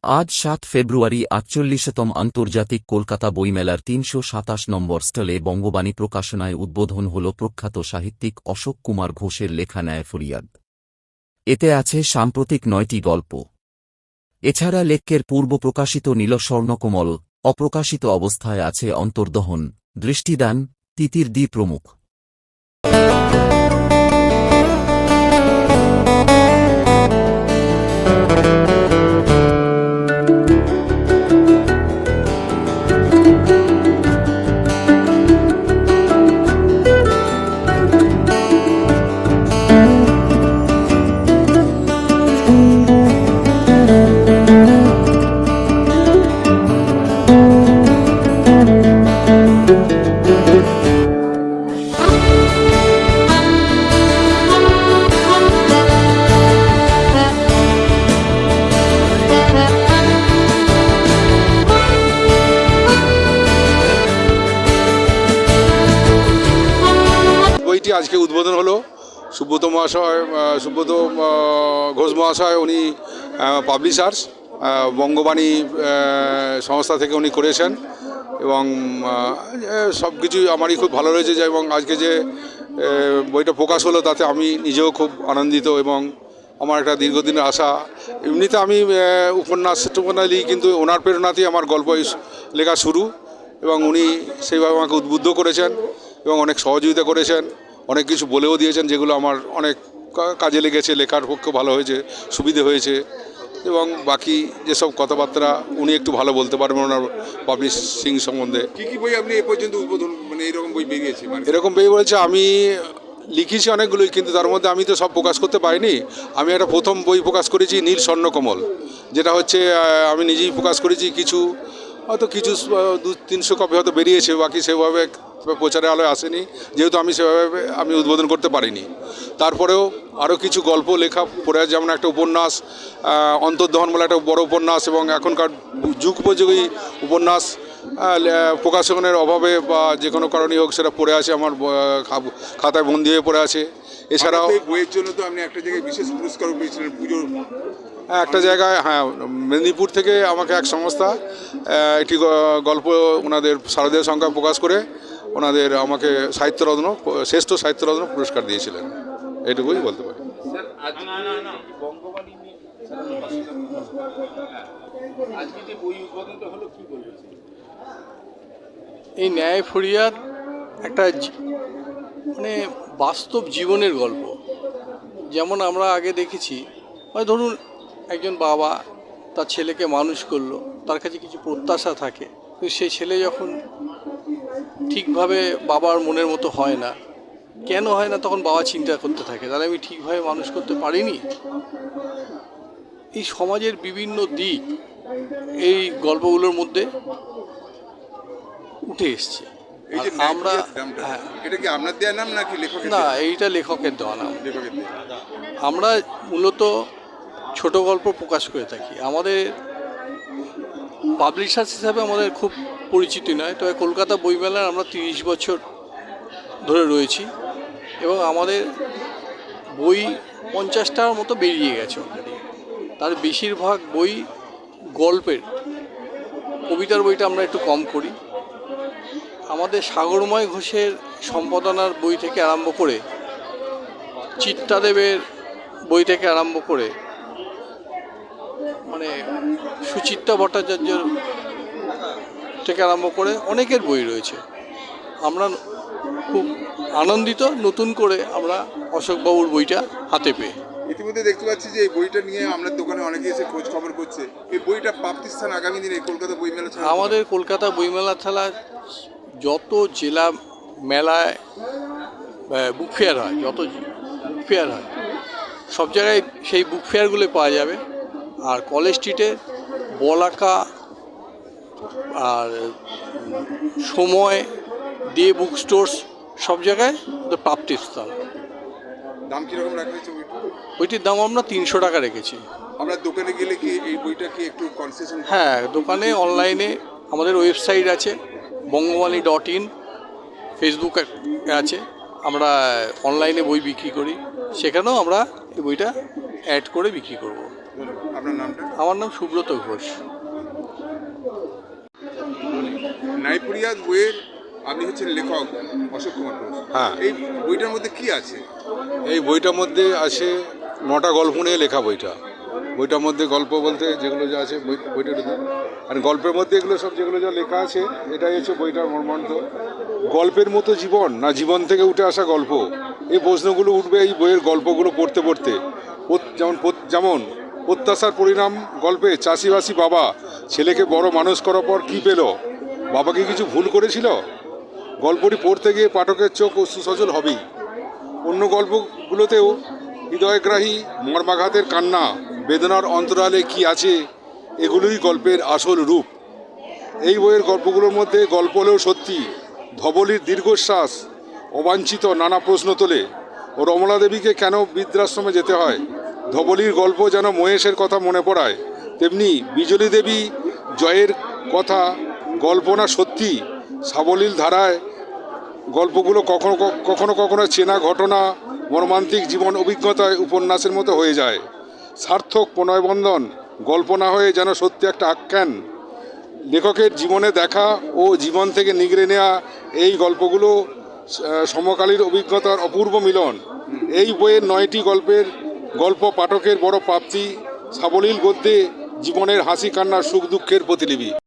আজ ৭ ফেব্রুয়ারি ৪৮তম আন্তর্জাতিক কলকাতা বইমেলার ৩২৭ নম্বর স্টলে বঙ্গবাণী প্রকাশনায় উদ্বোধন হল প্রখ্যাত সাহিত্যিক অশোক কুমার ঘোষের লেখা ন্যায় ফরিয়াদ। এতে আছে সাম্প্রতিক ৯টি গল্প। এছাড়া লেখ্যের পূর্ব প্রকাশিত নীল স্বর্ণকমল, অপ্রকাশিত অবস্থায় আছে অন্তর্দহন, দৃষ্টিদান, তিতির দি প্রমুখ। বইটি আজকে উদ্বোধন হলো। সুব্রত ঘোষ মহাশয় উনি পাবলিশার্স বঙ্গবাণী সংস্থা থেকে উনি করেছেন এবং সব কিছুই আমারই খুব ভালো হয়েছে এবং আজকে যে বইটা প্রকাশ হলো তাতে আমি নিজেও খুব আনন্দিত এবং আমার একটা দীর্ঘদিনের আশা। এমনিতে আমি উপন্যাস লিখি, কিন্তু ওনার প্রেরণাতেই আমার গল্প লেখা শুরু এবং উনি সেইভাবে আমাকে উদ্বুদ্ধ করেছেন এবং অনেক সহযোগিতা করেছেন, অনেক কিছু বলেও দিয়েছেন যেগুলো আমার অনেক কাজে লেগেছে, লেখার পক্ষে ভালো হয়েছে, সুবিধে হয়েছে। এবং বাকি যেসব কথাবার্তা উনি একটু ভালো বলতে পারবেন ওনার পাবলিশিং সম্বন্ধে। কী কী বই আপনি এ পর্যন্ত উদ্বোধন এরকম বই বেরিয়েছে? এরকম বই বলছে আমি লিখেছি অনেকগুলোই, কিন্তু তার মধ্যে আমি তো সব প্রকাশ করতে পারিনি। আমি একটা প্রথম বই প্রকাশ করেছি নীল স্বর্ণকমল, যেটা হচ্ছে আমি নিজেই প্রকাশ করেছি। হয়তো কিছু 200-300 কপি হয়তো বেরিয়েছে, বাকি সেভাবে প্রচারে আলোয় আসেনি, যেহেতু আমি সেভাবে উদ্বোধন করতে পারিনি। তারপরেও আরও কিছু গল্প লেখা পড়ে, যেমন একটা উপন্যাস অন্তর্দহন বলে একটা বড় উপন্যাস, এবং এখনকার যুগোপযোগী উপন্যাস প্রকাশনের অভাবে বা যে কোনো কারণেই হোক সেটা পড়ে আছে, আমার খাতায় বন্দি হয়ে পড়ে আছে। এছাড়াও বইয়ের জন্য তো আপনি একটা জায়গায় বিশেষ পুরস্কার পেয়েছিলেন পুজোর। একটা জায়গায়, হ্যাঁ, মেদিনীপুর থেকে আমাকে এক সংস্থা একটি গল্প ওনাদের শারদীয় সংখ্যা প্রকাশ করে আমাকে সাহিত্যরত্ন, শ্রেষ্ঠ সাহিত্যরত্ন পুরস্কার দিয়েছিলেন। এটুকুই বলতে পারি। এই ন্যায় ফরিয়াদ একটা মানে বাস্তব জীবনের গল্প। যেমন আমরা আগে দেখেছি, ধরুন একজন বাবা তার ছেলেকে মানুষ করলো, তার কাছে কিছু প্রত্যাশা থাকে, তো সেই ছেলে যখন ঠিকভাবে বাবার মনের মতো হয় না, কেন হয় না, তখন বাবা চিন্তা করতে থাকে, তাহলে আমি ঠিকভাবে মানুষ করতে পারিনি। এই সমাজের বিভিন্ন দিক এই গল্পগুলোর মধ্যে উঠে এসছে। আমরা এটা কি আপনার দেওয়া নাম নাকি লেখকের? না, এইটা লেখকের দেওয়া নাম। আমরা মূলত ছোট গল্প প্রকাশ করে থাকি। আমাদের পাবলিশার্স হিসাবে আমাদের খুব পরিচিতি নয়, তবে কলকাতা বইমেলার আমরা 30 বছর ধরে রয়েছি এবং আমাদের বই 50টার মতো বেরিয়ে গেছে অলরেডি। তার বেশিরভাগ বই গল্পের। কবিতার বইটা আমরা একটু কম করি। আমাদের সাগরময় ঘোষের সম্পাদনার বই থেকে আরম্ভ করে, চিত্তাদেবের বই থেকে আরম্ভ করে, মানে সুচিত্রা ভট্টাচার্যের থেকে আরম্ভ করে অনেকের বই রয়েছে। আমরা খুব আনন্দিত নতুন করে আমরা অশোকবাবুর বইটা হাতে পেয়ে। ইতিমধ্যে দেখতে পাচ্ছি যে এই বইটা নিয়ে আপনার দোকানে অনেকে এসে খোঁজ খবর করছে। এই বইটা প্রাপ্তিস্থান আগামী দিনে কলকাতা বইমেলা ছাড়া? আমাদের কলকাতা বইমেলা ছাড়া যত জেলা মেলায় বুক ফেয়ার হয়, যত বুক ফেয়ার হয়, সব জায়গায় সেই বুক ফেয়ারগুলো পাওয়া যাবে। আর কলেজ স্ট্রিটে বলাকা আর সময় দিয়ে বুক স্টোর্স সব জায়গায় প্রাপ্তিস্থান। দাম কীরকম রাখা হয়েছে বইটির দাম আমরা 300 টাকা রেখেছি। আপনার দোকানে গেলে কি এই বইটা কি একটু কনসেশন? হ্যাঁ, দোকানে অনলাইনে আমাদের ওয়েবসাইট আছে বঙ্গবাণী.in, ফেসবুক আছে, আমরা অনলাইনে বই বিক্রি করি, সেখানেও আমরা এই বইটা অ্যাড করে বিক্রি করব। আপনার নামটা? আমার নাম সুব্রত ঘোষ। নাইপুরিয়াদ বইয়ের আপনি হচ্ছেন লেখক অশোক কুমার ঘোষ। হ্যাঁ। এই বইটার মধ্যে কি আছে? এই বইটার মধ্যে আছে 9টা গল্প নিয়ে লেখা বইটা। বইটার মধ্যে গল্প বলতে যেগুলো যা আছে বইটার আর গল্পের মধ্যে এগুলো সব যেগুলো যা লেখা আছে এটাই হচ্ছে বইটার মর্মার্থ। গল্পের মতো জীবন না জীবন থেকে উঠে আসা গল্প, এই প্রশ্নগুলো উঠবে এই বইয়ের গল্পগুলো পড়তে পড়তে। যেমন প্রত্যাশার পরিণাম গল্পে চাষিবাসী বাবা ছেলেকে বড় মানুষ করার পর কী পেল, বাবা কি কিছু ভুল করেছিল? গল্পটি পড়তে গিয়ে পাঠকের চোখ ও সুসজল হবেই। অন্য গল্পগুলোতেও হৃদয়গ্রাহী মর্মাঘাতের কান্না, বেদনার অন্তরালে কি আছে, এগুলোই গল্পের আসল রূপ। এই বইয়ের গল্পগুলোর মধ্যে গল্প হলেও সত্যি ধবলির দীর্ঘশ্বাস অবাঞ্ছিত নানা প্রশ্ন তোলে। ও রমলা দেবীকে কেন বৃদ্ধাশ্রমে যেতে হয়, ধবলির গল্প যেন মহেশের কথা মনে পড়ায়, তেমনি বিজলী দেবী জয়ের কথা গল্প না সত্যি সাবলীল ধারায় গল্পগুলো কখনো কখনো কখনো চেনা ঘটনা মর্মান্তিক জীবন অভিজ্ঞতায় উপন্যাসের মতো হয়ে যায়। সার্থক প্রণয়বন্ধন গল্প না হয়ে যেন সত্যি একটা আখ্যান। লেখকের জীবনে দেখা ও জীবন থেকে নিগড়ে নেওয়া এই গল্পগুলো সমকালীন অভিজ্ঞতার অপূর্ব মিলন। এই বইয়ের 9টি গল্প পাঠকের বড় প্রাপ্তি, সাবলীল গদ্যে জীবনের হাসি কান্নার সুখ দুঃখের প্রতিলিপি।